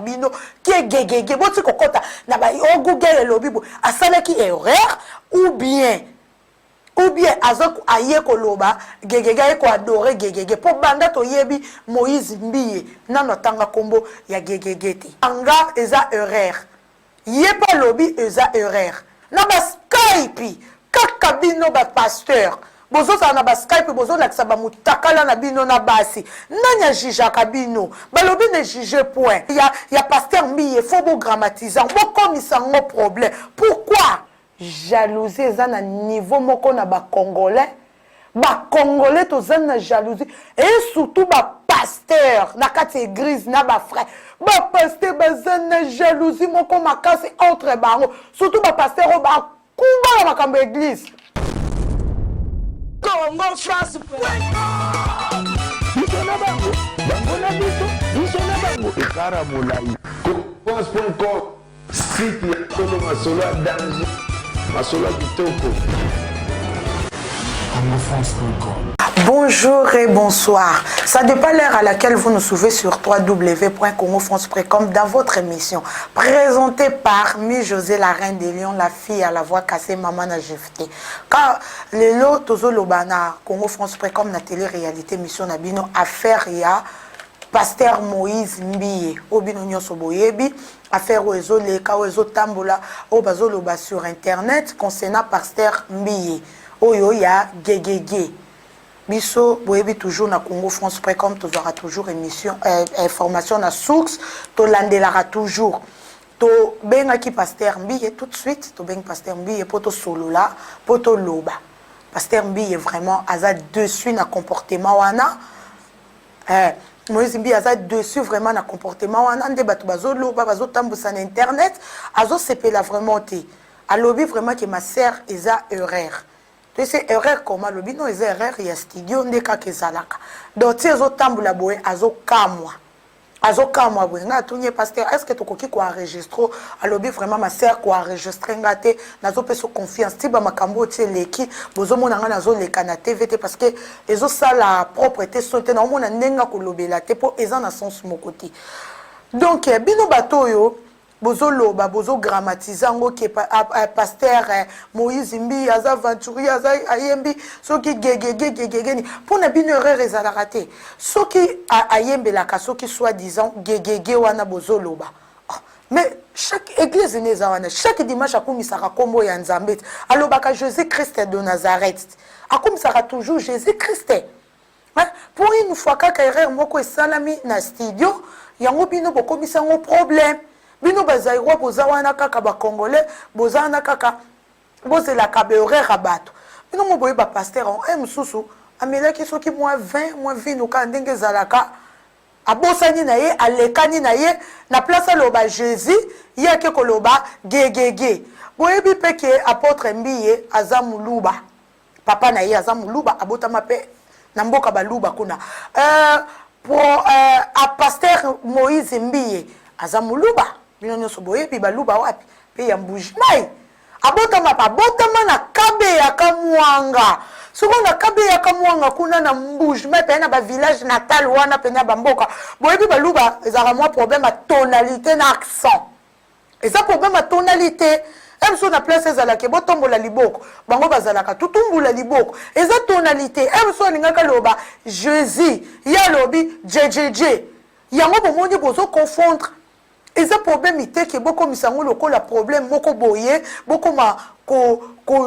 Bino qui est gégé, boti kokota na ba o Google lobi bo asala ki erreur ou bien azok aye koloba gégé ko adorer gégé pour banda to yebi Moïse Mbiye nano tanga kombo ya gégé ti anga eza erreur ye pa lobi eza erreur na ba Skype kaka bino ba pasteur bozo sa na ba Skype bozo la kisaba mutakala na bino na basi nanya jija kabino balobi ne juge point ya pasteur Mbiye faut bo grammatisant bo komisa ngo problème pourquoi jalousie eza na niveau moko na ba congolais to zana jalousie et surtout ba pasteur na kati église na ba frère ba pasteur bazana jalousie moko makasi entre bango surtout ba pasteur ba kumba na makambo église Congo France Bonjour et bonsoir. Ça dépend l'heure à laquelle vous nous suivez sur www.congofrance.com dans votre émission présentée par José, la reine des lions, la fille à la voix cassée, maman na jefté. Quand les lots tozo lobana congofrance.com na télé-réalité mission nabino affaire ya Pasteur Moïse Mbiye obino nyonso boyebi affaire oezo leka oezo tambola obazo loba sur internet concernant Pasteur Mbiye oyo ya gégé biso boyebi toujours na congofrance.com tu auras toujours émission information na source to landelara toujours to benga ki Pasteur Mbiye tout de suite to benga Pasteur Mbiye poto solola poto loba Pasteur Mbiye vraiment aza dessus na comportement wana Moïse Mbiye aza dessus vraiment na comportement wana nde bato bazo loba bazo tambusa na internet azo sepela vraiment te alobi vraiment que ma sœur eza erreur. Tu sais, erreur comment le bino est erreur, il y a studio, ndeka kezalaka. Donc, si azo tambula boye, azo kamwa. Azo kamwa boye, nga tunye pasteur, est-ce que tu koki ko enregistre? Alobi vraiment ma sœur ko enregistre ngate, nazo peso confiance. Tiba makambo tie leki, bozo mona nga nazo leka na TVT parce que ezo ça la propreté sonte na mona nenga ko lobela te po eza na sens mokoti. Donc, bino bato yo bozoloba bozo grammatisant que pasteur Moïse Mbiye aza aventurier aza ayembi soki gégé ni pour na bino erreur ezala raté soki ayembelaka soki soi-disant gégé wana bozoloba mais chaque église nezawana chaque dimanche akumisaka kombo ya Nzambe alobaka Jésus-Christ de Nazareth akumisaka toujours Jésus-Christ pour une fois kaka erreur moko esalami na studio yango bino bokomisa ngo problème bino bazairwa bozawana kaka ba congolais bozana kaka bozela ka beurre rabato bino mo boye ba pasteur en mususu amelaki soki moins 20 moins 20 no ka ndenge zalaka abosani na ye alekani na ye na place loba Jésus yake koloba gégé boye bi peke apôtre Mbiye azamuluba papa na ye azamuluba abotama pe na mboka baluba kuna pour a pasteur Moïse Mbiye azamuluba bino nyonso boyebi baluba wapi pe ya mbuji mai abotama na kabe ya kamwanga soko na kabe ya kamwanga kuna na mbuji mai pe na ba village natal wana pe na bamboka boyebi baluba ezaka mwa problème à tonalité na accent eza problème à tonalité emso na place ezalaka botombola liboko bango bazalaka tutumbula liboko eza tonalité emso lingaka loba Jésus ya lobi JJJ yango bomoni bozo confondre et ça problème était que beaucoup misango loko la problème moko boye beaucoup ma ko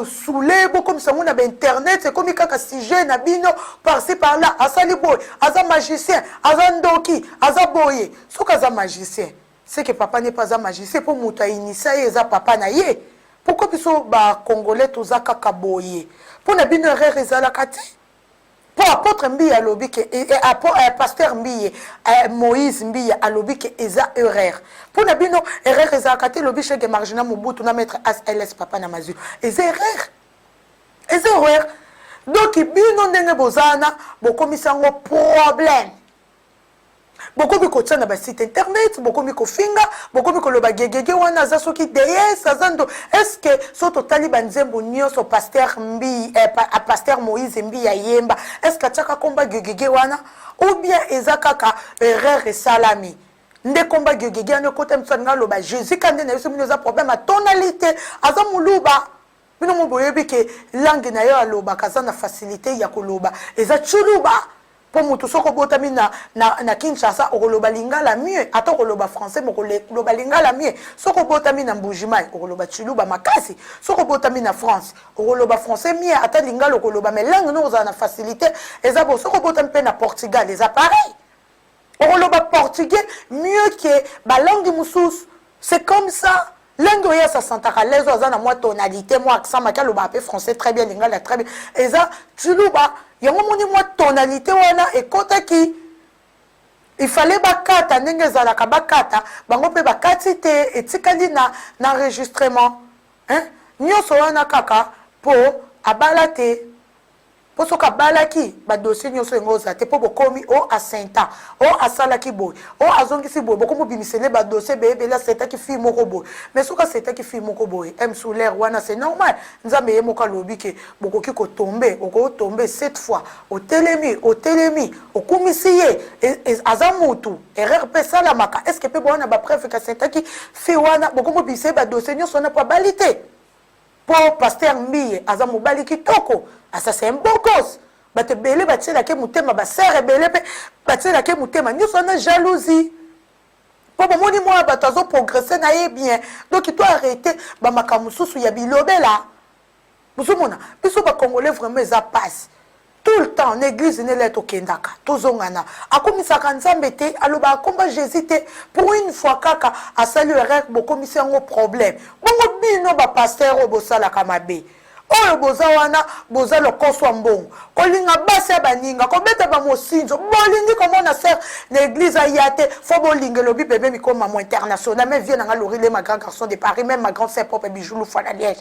soulé beaucoup misango na internet c'est comme kaka sujet na bino par-ci par-là asali boy aza magicien aza ndoki aza boye soka aza magicien c'est que papa n'est pas un magicien pour muta initier eza papa na ye pourquoi biso ba congolais toza kaka boye pour na bino erreur ezala kati pour apôtre Mbiye alobi que pasteur Mbiye Moïse Mbiye alobi que eza erreur pour na bino erreur ezakate lobi cheke marginal Mobutu na maître ALS papa na mazu eza erreur donc bino ndenge bozana bokomisa ngo problème beaucoup biko tsana ba site internet beaucoup biko finga beaucoup biko loba gégé wana za soki déesse azando est-ce que so totali banzembo nyonso pasteur Mbiye pasteur Moïse Mbiye yemba est-ce que tchaka komba gégé wana ou bien ezakaka erreur salami nde komba gegege ane kote mtsanga loba Jésus kande na yeso minoza problème à tonalité aza muluba bino mo boyebi ke langue na yo aloba kaza na facilité ya koloba eza chuluba po mutu soko botami na Kinshasa okoloba lingala mieux ata okoloba français mo koloba lingala mieux soko botami na Mbujimai okoloba chuluba makasi soko botami na France okoloba français mieux ata lingala okoloba mais langue no za na facilité eza bo soko botami pe na Portugal eza pareil okoloba portugais mieux que ba langue mususu c'est comme ça langue oya sa santaka l'aise oza na moi tonalité moi accent makalo ba pe français très bien lingala très bien eza chuluba yango moni moi tonalité wana ekota ki il fallait bakata ndenge zalaka bakata bango pe bakati te etikali na enregistrement hein nyonso wana kaka po abala te po soka balaki ba dossier nyonso ngoza te po bokomi o asenta o asalaki boy o azongisi boy bokomo bimisele ba dossier bebe la seta ki fi moko boy mais soka seta ki fi moko boy m solaire wana c'est normal nzambe ye moka lobi ke bokoki ko tomber oko tomber 7 fois au telemi okumisiye azamutu erreur pe sala maka est-ce que pe bona ba preuve ka seta ki fi wana bokomo bimisele ba dossier nyonso na pa balite pour pasteur Mbiye aza mobali kitoko asa c'est un beau gosse bate belé batela ke mutema ba sœur belé pe batela ke mutema nyuso na jalousie pour moni moi bato azo progresser na ye bien donc il doit arrêter ba makamususu ya bilobela musumona biso ba congolais vraiment ça passe tout le temps l'église ne l'est au kendaka tozongana akomisaka nzambe te aloba akomba Jésus te pour une fois kaka asali erreur bokomisa ngo problème bongo bino ba pasteur obosala kamabe oyo boza wana boza lokoso mbongo kolinga basi ya baninga kobeta ba mosinzo bolingi komona sœur na église ayate fo bolinga lobi bébé mikoma mo international même vient nga lorile ma grand garçon de Paris même ma grande sœur propre bijoulou fois la Liège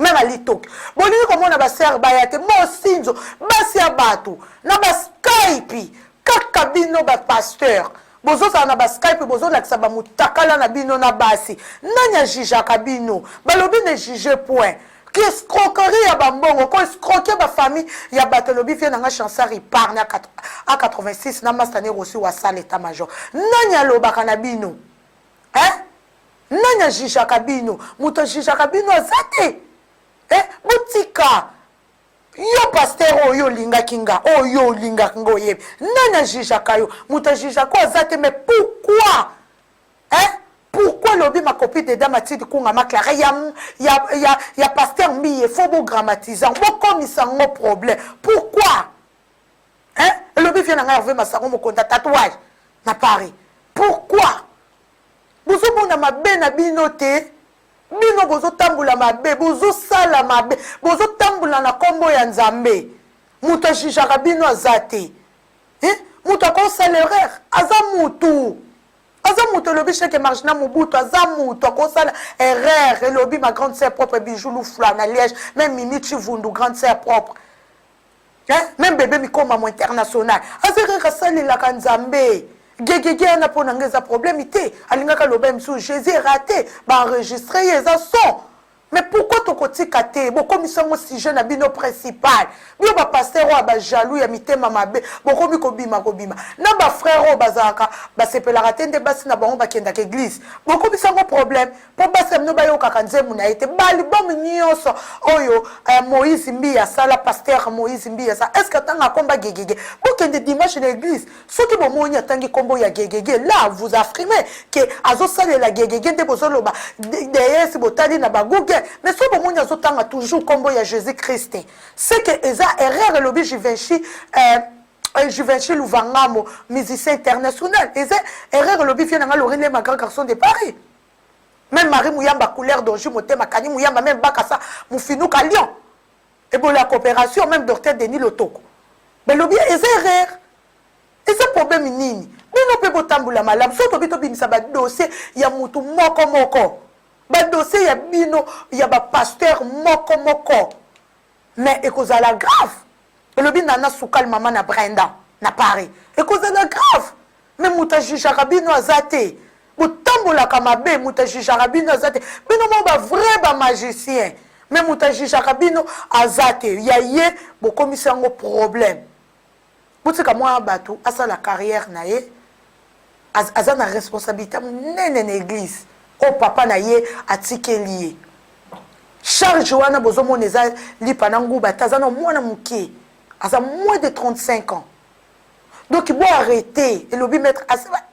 même à Litok bolingi komona ba sœur bayate mosinzo basi ya bato na ba Skype kaka bino ba pasteur bozo sa na ba Skype bozo lakisa ba mutakala na bino na basi nanya jijaka bino balobi ne juger point qui escroquerie ya bambongo ko escroquer ba famille ya batolobi vient nga chansari parne à 86 na mastane reçu wa salle état major nanya lobaka na bino hein nanya jijaka bino muto jijaka bino azate butika yo pasteur oyo linga kinga oyo linga kingo yebi nanya jijaka yo muto jijaka azate mais pourquoi hein pourquoi lobi ma copine de Damatide kunga maklara ya pasteur Mbiye faut beau grammatiser bon comme ça un problème pourquoi hein lobi vient nga hervé masango mo konta tatouage na Paris pourquoi bozo mona mabe na binote bino bozo tambula mabe bozo sala mabe bozo tambula na kombo ya nzambe muto jijaka bino azate hein muto ko salaire azamutu azamutu lobi cheke margina mubutu azamutu akosala erreur elobi ma grande sœur propre bijoulou fla na Liège même Mimi Chivundu grande sœur propre hein même bébé mikoma mo international azerera salelaka nzambe gegege ana pona ngeza problème ité alingaka loba msu Jésus raté ba enregistrer yeza son mais pourquoi tokotika te bokomisango sujet na bino principal bio ba pasteur o ba jaloux ya mitema mabe bokomi kobima na ba frère o bazaka ba sepelaka te nde basi na bango bakenda ke église bokomisango problème po basi mno ba yoka nzemu na ete bali bom nyonso oyo Moïse Mbiya sala pasteur Moïse Mbiya sa est-ce que tanga komba gegege bokende dimanche na église soki bomoni atangi kombo ya gegege là vous affirmez que azo sala la gegege nde bozoloba de botali na baguge mais si vous avez toujours combo ya Jésus-Christ, c'est que eza erreur lobi Givenchy Louvangamo, musicien international, eza erreur lobi vient nga l'orine ma grand garçon de Paris. Même Marie Mouyamba couleur d'orgie motema kani Mouyamba même bakasa mufinu ka Lyon. Et bon la coopération même docteur Denis Lotoko. Mais lobi eza erreur. Eza problème nini? Bino pe botambula malam, so to bito bimisa ba dossier ya mutu moko. Ba dossier ya bino ya ba pasteur moko mais ekozala grave elobi nana sukal mama na Brenda na Paris ekozala grave mais muta jijaka bino azate botambola kamabe muta jijaka bino azate bino mo ba vrai ba magicien mais muta jijaka bino azate ya ye bokomisa ngo problème botika mwa bato asa la carrière na ye aza na responsabilité nene na église o papa na ye atikeli ye charge wana bozomona eza lipa na nguba te aza na mwana moke aza moins de 35 ans donc bo arrêter elobi maître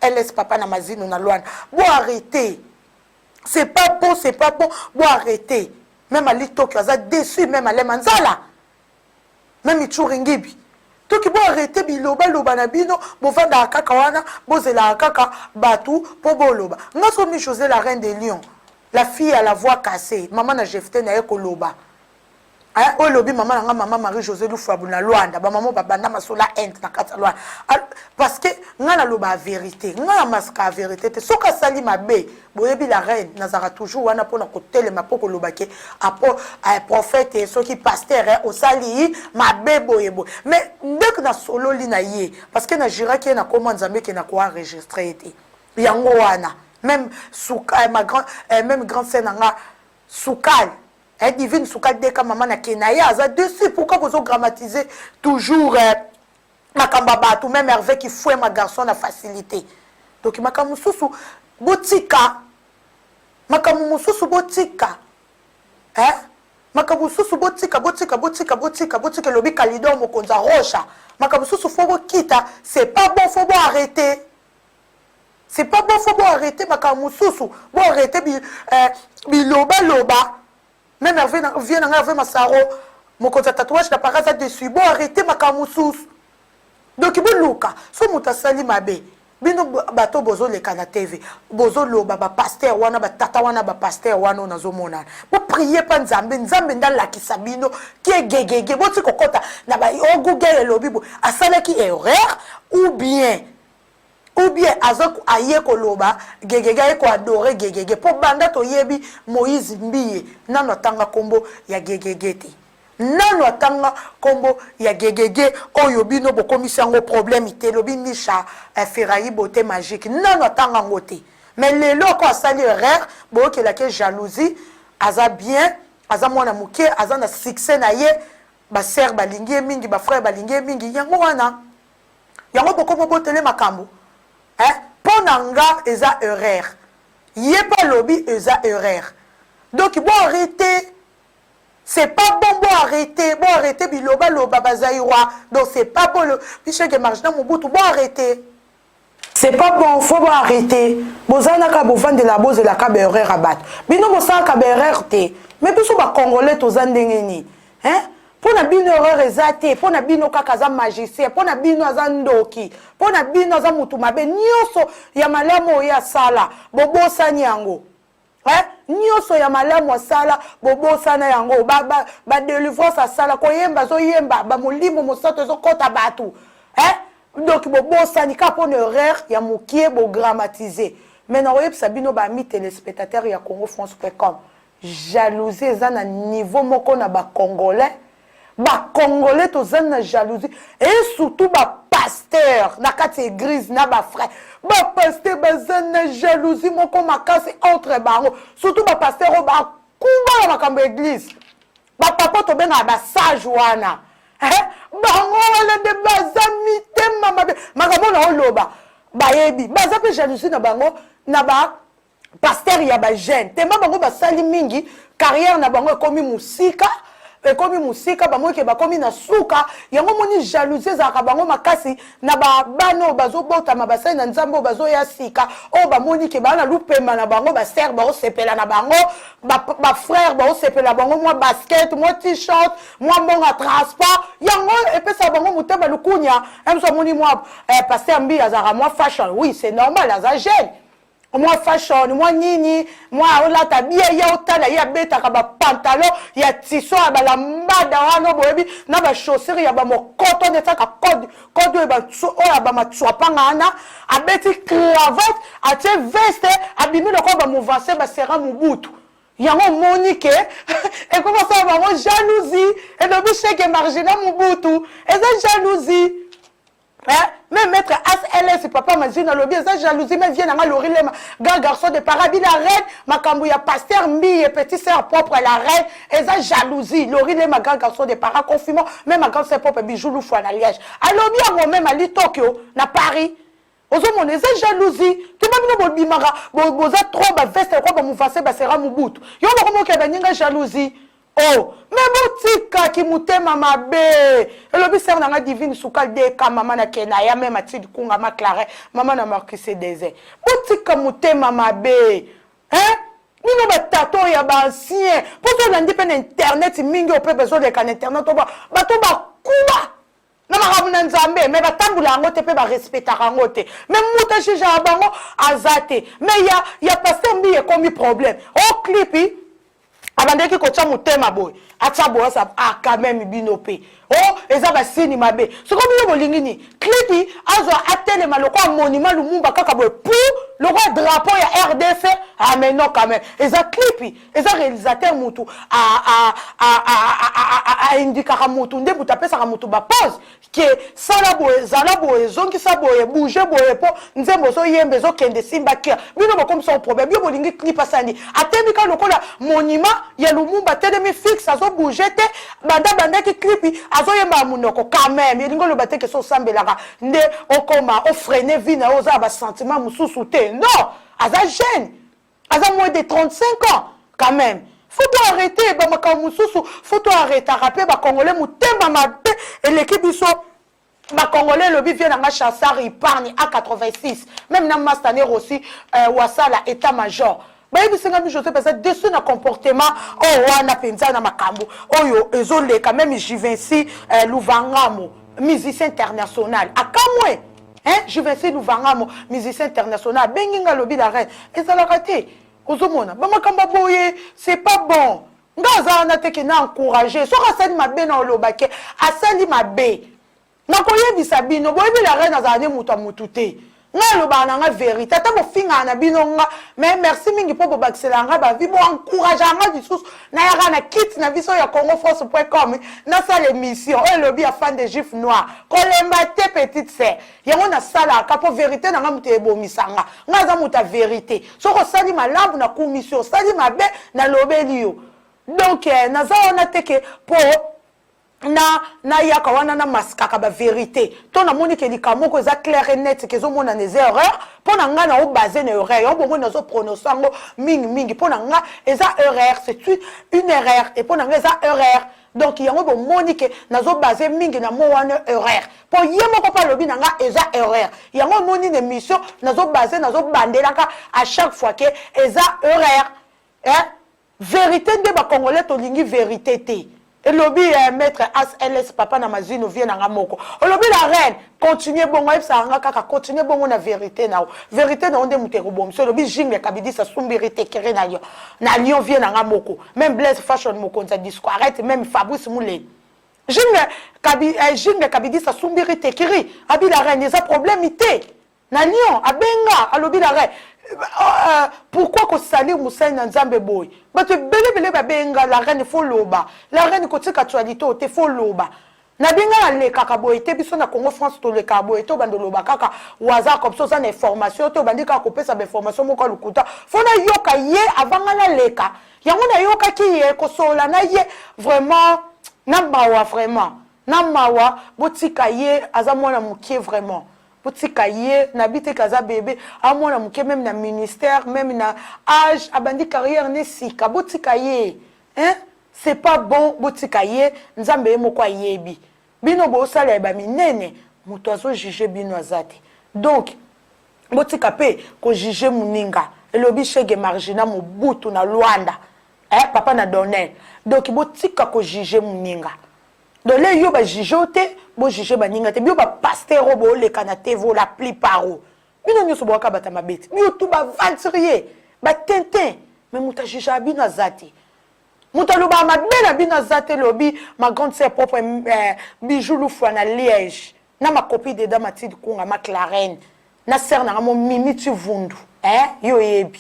ls papa na mazino na lwana bo arrêter c'est pas bon bo arrêter même ali tokyo aza déçu même ale manzala même ituri ngibi toki bo arrêter biloba loba na bino bovanda kaka wana bozela kaka batu po boloba ngaso mi José la reine des lions la fille à la voix cassée maman na Jefté na ekoloba o lobi maman na nga maman Marie José Lufabu na Luanda ba maman babanda masola ent na kata Luanda parce que nga na loba vérité nga na maska vérité te soka sali mabe boyebi la reine nazara toujours wana pona kotele mapoko lobake apo prophète et soki pasteur au sali mabe boyebo mais dès que na solo li na ye parce que na jira ki na comment nzambe ki na ko enregistrer été yango wana même souka même grande scène nga soukal divine soukal deka maman na kenaya aza dessus pourquoi vous grammatiser toujours makamba batou même Hervé qui fouet ma garçon na facilité donc makamu susu botika makamu mususu botika makamu susu botika lobi kalido mokonza rocha makamu susu faut bokita c'est pas bon faut arrêter c'est pas bon faut arrêter makamu susu bo arrêter biloba même Hervé vient na Hervé Masaro mokonza tatouage na paraza dessus bo arrêter makamu susu donc boluka so mutasali mabe bino bato bozo leka na TV bozo loba ba pasteur wana ba tata wana ba pasteur wana nazomona bo prier pa nzambe ndala kisabino ki gegege boti kokota na ba ogugele lobibo asalaki erreur ou bien azok aye ko loba gegege ko adorer gegege po banda to yebi Moïse Mbiye nano tanga kombo ya gegege te nano atanga kombo ya gegege oyo bino bokomisi yango problème ite lobi misha Ferraille beauté magique nano atanga ngote mais lelo ko asali erreur bookela ke jalousie aza bien aza mwana muke aza na succès na ye ba sœur balingi mingi ba frère balingi mingi yango wana yango bokomo botele makambo pona nga eza erreur ye pa lobi eza erreur donc bon arrêter. C'est pas bon, arrêter, biloba, loba, bazaïwa. Donc c'est pas bon, le pichek et marche dans mon bout, bon arrêter. C'est pas bon, faut arrêter. Bozana ka bovan de la bose et la ka berrer rabat. Bino bosan ka berrer te. Mais puis ba congolais to zandengeni. Pour na bino erreur ezate, pour na bino kakaza magicien, pour na bino azandoki, pour na bino azamutu mabe nyoso ya malamo ya sala. Bobo sanyango. Nyoso ya malamu asala bobosana yango ba délivrance asala koyemba zo yemba ba molimo mosato zo kota batu donc bobosani ka pona erreur ya mokie bo grammatiser mais na oyeb sabino ba mi téléspectateur ya congofrance.com jalousie eza na niveau moko na ba congolais to zana jalousie et surtout ba pasteur na kati église na ba frère ba pasteur bazana jalousie moko makasi entre bango surtout ba pasteur ba kuba na makambo église ba papa to benga ba sage wana bango wala de bazami tema mabe makambo na oloba ba yebi baza pe jalousie na bango na ba pasteur ya ba jeune tema bango ba sali mingi carrière na bango ekomi musika ekomi musika bamoke bakomi na suka yango moni jalousie za ka bango makasi na ba bano bazobota mabasai na nzambo bazo ya sika o bamoni ke bana lupema na bango ba sœur ba osepela na bango ba frère ba osepela bango moi basket moi t-shirt moi mbonga transport yango epesa bango muteba lukunya emso moni moi pasteur mbi azara moi fashion oui c'est normal aza jeune moi fashion moi nini moi ola tabia ya otala ya beta ka ba pantalon ya tissu ba la mbada wana boyebi na ba chaussures ya ba mokoto de saka code ba oya ba matswapanga na abeti cravate atie veste abimi lokon ba mouvance ba sera mubutu yango monique et comment ça va moi jalousie et le bicheke marginal mubutu et ça jalousie. Même maître ASLS papa mazina lobi eza jalousie mais vient na lorile grand garçon de parabi la reine makambu ya pasteur mbi et petit sœur propre la reine eza jalousie lorile ma grand garçon de para confirmant même ma grand sœur propre bijou lufwa na Liège alobi yango même ali Tokyo na Paris ozomona eza jalousie to babino bobimaka boza trop baveste kwa bamuvase basera mobutu yo mokomoki baninga jalousie oh mais botika ki mutema mabe elobi ser nanga divine sukal de ka mama na kena ya même atidi kunga maklare mama na marquise désert botika mutema mabe hein nino batato ya bancien po to landi pe na internet mingi o pe besoin de kan internet to bato bakuba na makambo na nzambe me batambula yango te mpe barespectaka yango te me muta shija bango aza te me ya paster mbi ekomi problème o clipi abandeki kotia motema boye atia boye asa quand même bino pe o eza basini mabe soko bino bolingi ni clipi azwa atelema lokwa monument lumumba kaka boye pour lokwa drapeau ya RDC ah mais non quand même eza clipi eza réalisateur mutu indikaka mutu nde mutu apesaka mutu bapose ke sala boye zala boye zongisa boye bouge boye po nzembo ozoyemba ezokende simba kia bino bokomisa problème bino bolingi clip asani atembika lokola monument ya lumumba telemi fixe azobouge te bandaki clipi azoyemba munoko quand même yelingo loba te ke so sambelaka nde okoma ofreine vie na oza ba sentiment mususu te non aza jeune aza moins de 35 ans quand même faut arrêter ba makambo mususu faut arrêter rappeler ba congolais mutemba mabe et l'équipe biso ba congolais lobi vient nga chasseur épargne à 86 même na mastaner aussi wasala état major bayebisinga mi José pesa dessus na comportement oh wana penza na makambo oyo ezoleka même Jivency Luvangamo musicien international akamwe hein Jivency Luvangamo musicien international benginga lobi la reine ezalaka te ozomona ba makambo boye c'est pas bon ngaza na teke na encourager so rasali mabe na olobake asali mabe na koyebisa bino boyebi la reine azane mutu mutu te nga loba na vérité ata bofinga na bino nga mais merci mingi po bobakisela nga ba vi bo encourager nga disusu na yaka na kit na biso ya congofrance.com na sala émission o lobi ya fan de juif noir kolemba te petite sœur yango na sala ka po vérité na nga mutu ebomisanga nga za muta vérité soko sali malabu na commission sali mabe na lobeli yo donc naza ona teke po na yaka wana na maskaka ba vérité to na moni ke likamoko eza clair et net ke zo mona les erreurs pona nga na o basé na erreur yo bongo na zo prononcer ngo mingi pona nga eza erreur c'est une erreur et pona nga eza erreur donc yango bo moni ke na zo basé mingi na mo wana erreur po yemo ko pa lobi na nga eza erreur yango moni ne mission na zo basé na zo bandelaka à chaque fois que eza erreur hein vérité de ba congolais to lingi vérité te. Et lobby maître ASLS papa na mazino vient na moko. O lobby la reine continuer bongo epsa nga kaka continuer bongo na vérité na vérité na onde mutero bom. So lobby jingle kabidi sa sumbirité kere na yo. Na lion vient na moko. Même Blaise Fashion moko nza disco arrête même Fabrice Moulé. Jingle kabidi sa sumbirité kiri abi la reine eza problème ité. Na lion abenga a lobby la reine. Pourquoi ko salir Moussa Nzambe boy bato bele babenga la reine faut loba la reine ko tika actualité te faut loba na benga le kaka boy te biso na Congo France to le kaka boy to bando loba kaka waza comme ça na information to bandika ko pesa ba information moko lukuta faut na yoka ye avanga na leka yango na yoka ki ye ko sola na ye vraiment na mawa vraiment na mawa botika ye azamona mukie vraiment botika ye nabite kaza bébé amona muke même na ministère même na âge abandi carrière ne sika botika ye hein c'est pas bon botika ye nzambe moko yebi bino bo sala ba minene muto azo juger bino azate donc botika pe ko juger muninga elobi chege margina mobutu na Luanda hein papa na Donnel donc botika ko juger muninga donc les yo ba juger bo juger baninga te bio ba pasteur bo le kanate vo la plupart bino nyoso bo ka bata mabeti bio tout ba venturier ba tintin mais muta juger bino azate muta lo ba mabena bino azate lobi ma grande sœur propre bijou lufwa na Liège na ma copie de dama tidi kunga McLaren na sœur na mo mimi tu vundu yo yebi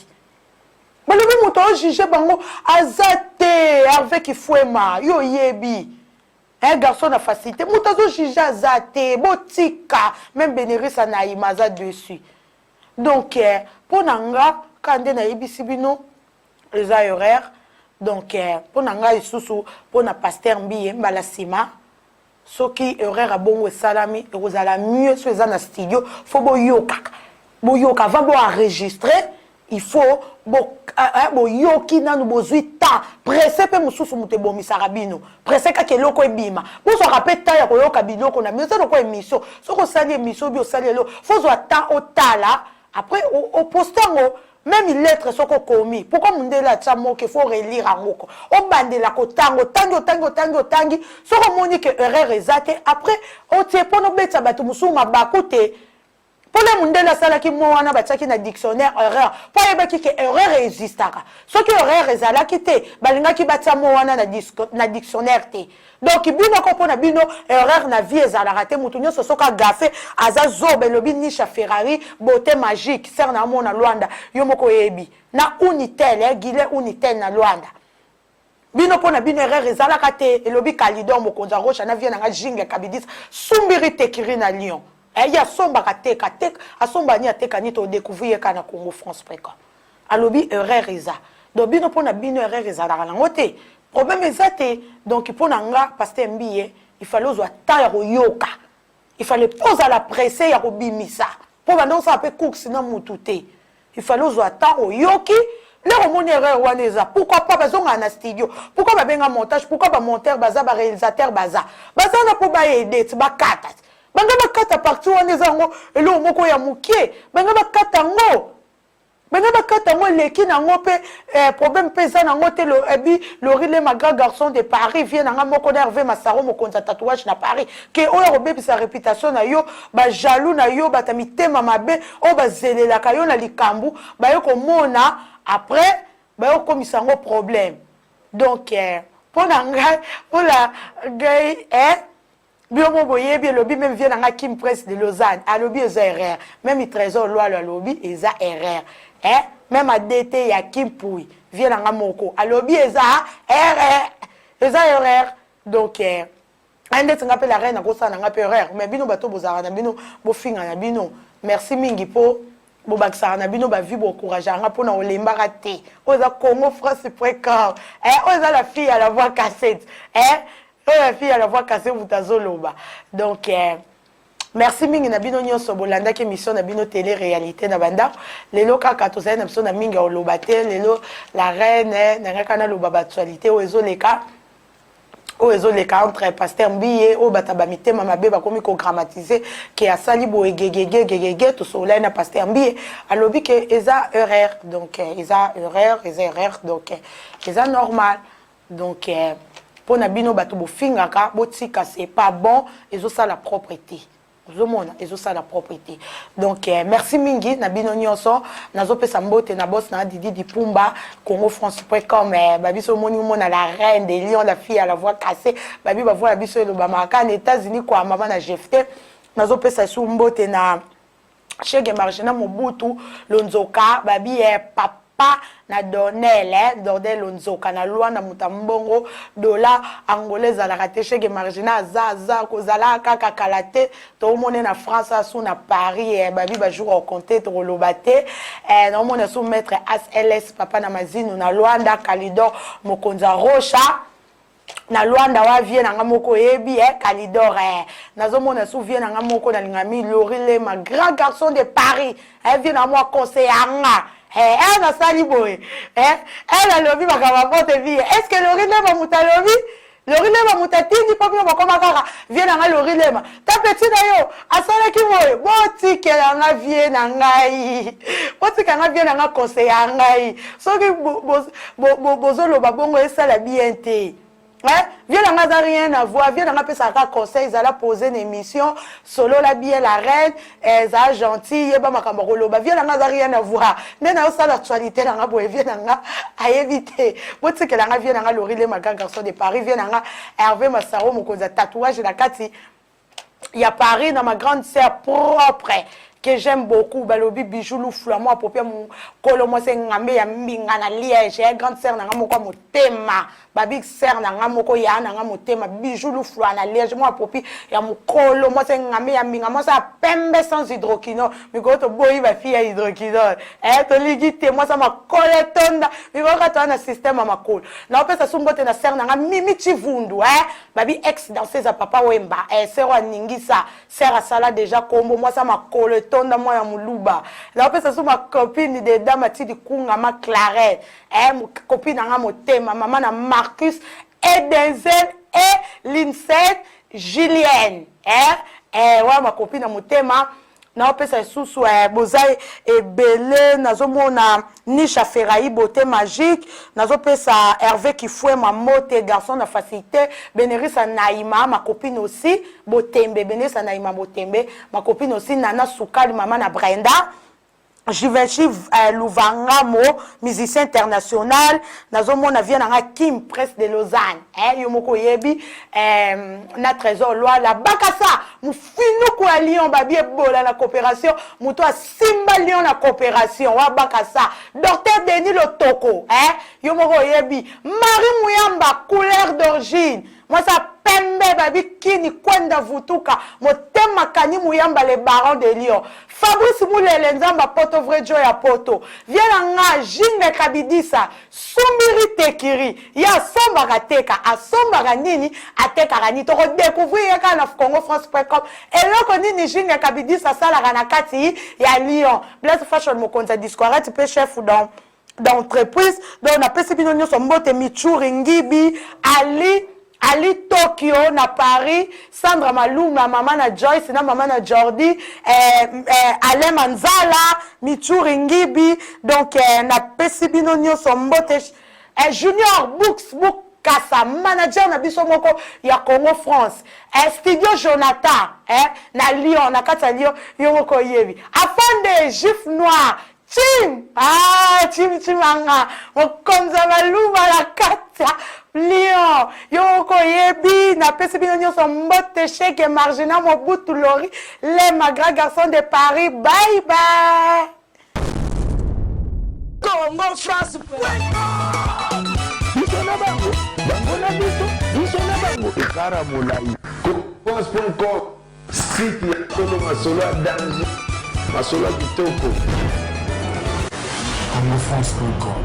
balobi muta juger bango azate avec Fouema yo yebi. Un garçon a facilité. Moutazo jija zate, botika, même Bénéris a naïmaza dessus. Donc, pour Nanga, quand on a ibisibino, les horaires, donc, pour Nanga, isusu, pour na pasteur mbiye, mbalasima, ce qui horaire a bon ou salami, et vous allez mieux sur les studio, faut bo yo kaka. boyoka avant bo enregistrer il faut boyoki nanu bozwi temps pressé pe mususu mute bomisaka bino pressé kaka eloko ebima bozwaka pe temps ya koyoka biloko na bino eza loko émission soki osali émission bi osali elo fozwa temps otala après oposte yango même lettre soko komi pourquoi mundela tsa moke faut relire angoko obandela ko tangi soko moni que erreur ezate après o tie pono betsa batu musuma bakute pour les mundela sala ki mo wana bataki na dictionnaire erreur pour yebaki que erreur existaka soki erreur ezala kite balinga ki batsa mo wana na dictionnaire te donc bino ko pona bino erreur na vie ezala raté mutu nyoso soka gafé aza zobe lobi nisha Ferrari beauté magique ser na mona Luanda yo moko yebi na unitel gile unitel na Luanda bino pona bino erreur ezala kate elobi Kalidor mokonza rocha na vie na nga jinga kabidis sumbiri tekiri na Lyon ya somba kateka asomba ni ateka ni to découvrir kana Congo France préco alobi erreur eza donc bino pona bino erreur ezala na ngote problème ezate donc pona nga pasteur Mbiye il fallait ozo ta yoka il fallait poser la presse ya kobimisa po bando ça peut cook sinon mutute il fallait ozo ta yoki le romoni erreur wana eza pourquoi pas bazonga na studio pourquoi ba benga montage pourquoi ba monteur baza ba réalisateur baza na po ba aider ba kata banga bakata partout wana ezango elo moko ya mukie banga bakata ngo leki nango pe problème pesa nango te lo ebi lorile ma grand garçon de Paris vient nanga moko na Hervé Massaro mokonza tatouage na Paris ke oyo robebi sa réputation na yo ba jaloux na yo batamitema mabe o bazelela ka yo na likambu ba yo komona après ba yo komisa ngo problème donc pour nanga pour la gay Biomo boye bien lobby même vient dans Kim Presse de Lausanne à lobby eza erreur même il trésor loi le lobby eza erreur même à DT ya Kim Pouy vient dans moko à lobby eza erreur donc ande tanga pe la reine ko sana nga pe erreur mais bino bato bozara na bino bo finga na bino merci mingi po bo baksa na bino ba vie bo courage nga pona olemba raté oza Congo France préco oza la fille à la voix cassette la fille à la voix cassée vous tazoloba donc merci mingi na bino nyonso bolanda ke mission na bino télé réalité na banda lelo kaka to na biso na mingi oloba te lelo la reine na kana loba actualité o ezoleka entre pasteur Mbiye o bataba mitema mabe ba komi ko grammatiser ke asali bo egegege to so na pasteur Mbiye alobi ke eza erreur donc eza erreur donc eza normal donc pour nabino bato bofingaka botika c'est pas bon et ça la propreté zomona et ça la propreté donc merci mingi nabino nyonso nazo pesa mbote na boss na Didi Dipumba Congo France.com babiso moni mona la reine des lions la fille à la voix cassée babi ba voix biso lo ba maka na États-Unis kwa mama na GFT nazo pesa su mbote na Chege Marjana Mobutu Lonzoka babi papa na Dordel Lonzoka na Luanda Mutambongo dola angolaise à la raté chez Margina zaza kozala kaka kalate to mone na France sous na Paris babi ba jour au compter to lobate na mone sous maître ASLS papa na mazinu na Luanda Kalidor mokonza rocha na Luanda wa vie na ngamoko yebi Kalidor nazomona sou vie na ngamoko na lingami Lorile ma grand garçon de Paris vient na moi conseiller anga elle a sali boy elle a lobby makaba pote vie est-ce que Lorile va mutalobi Lorile va mutatini papi va koma kaka vie na Lorile ma ta petit na yo asala ki boy boti ke na vie na ngai boti ka na vie na conseiller ngai so ki bozolo babongo esala bien te viens dans n'a rien à voir, viens dans la pesa ka conseil, ils allaient poser une émission solo la bien la reine, ça gentil, yeba makamoro ba viens dans n'a rien à voir. Mais dans ça l'actualité dans boy viens dans à éviter. Bon tu que là vient dans Lorile ma grand garçon de Paris, viens dans Hervé Massaro mon cause tatouage la kati. Il y a Paris dans ma grande sœur propre que j'aime beaucoup balobi bijoulou flamand popia mon kolomo se ngambe ya mbinga na Liège grande sœur na ngamoko motema ba big sœur na ngamoko ya na ngamotema bijoulou flamand na Liège moi popi ya mokolo mo se ngambe ya mbinga mo sa pembe sans hydroquinone mi ko to boyi ba fille ya hydroquinone to ligite mo sa makole tonda mi ko ka to na système makolo na opesa sumbote na sœur na ngami chivundu ba bi ex danseuse à papa Wemba sœur ningisa sœur asala déjà kombo mo sa makolo tonda moya muluba la pesa so ma copine de dama ti di kunga ma Clarette copine nga motema maman na Marcus et Denzel et Lincette Julienne ouais ma copine na motema na pesa susu bozai ebele nazomona Nisha Ferraï beauté magique nazo pesa Hervé Kifoué ma moté garçon na facilité Bénérissa Naïma ma copine aussi Botembe Bénérissa Naïma Botembe ma copine aussi Nana Soukali maman na Brenda Givenchy Louvangamo musicien international nazomona vient na Kim Presse de Lausanne yomoko yebi na trésor loi la bakasa mufinu kwa Lyon babi ebola la coopération muto simba Lyon na coopération wa bakasa docteur Denis Lotoko yomoko yebi Marie Mouyamba couleur d'origine moi ça pembe babi kini kwenda vutuka motema kani Mouyamba les barons de Lyon Fabrice Moulele nzamba poto vrai joy ya poto viens nga Jinne Kabidisa Sumbiri Tekiri ya somba kateka asomba kanini ateka kani to découvrir ka na Congo France.com eloko nini Jinne Kabidisa sala kana kati ya Lyon Blaise Fashion mokonza discourate pe chef d'entreprise donc on appelle ces binonyo sombote Michuri Ngibi Ali Tokyo na Paris, Sandra Maluma, maman na Joyce, na maman na Jordi, Alain Manzala, Michuri Ngibi, donc na Pesibino Nyo Sombote, Junior Books, Book Kasa, manager na biso moko ya Congo France, Studio Jonathan, na Lyon, na kata Lyon, yomoko yebi. Afande Gif Noir, Tim anga, mokonza Maluma la kata Lyon, yoko yebi, na pesi bino nyoso mbote cheke margina Mobutu Lori, les magra garçons de Paris, bye bye. Congo France. France.com, site ya Tolo Masolo ya danger, Masolo ya kitoko. CongoFrance.com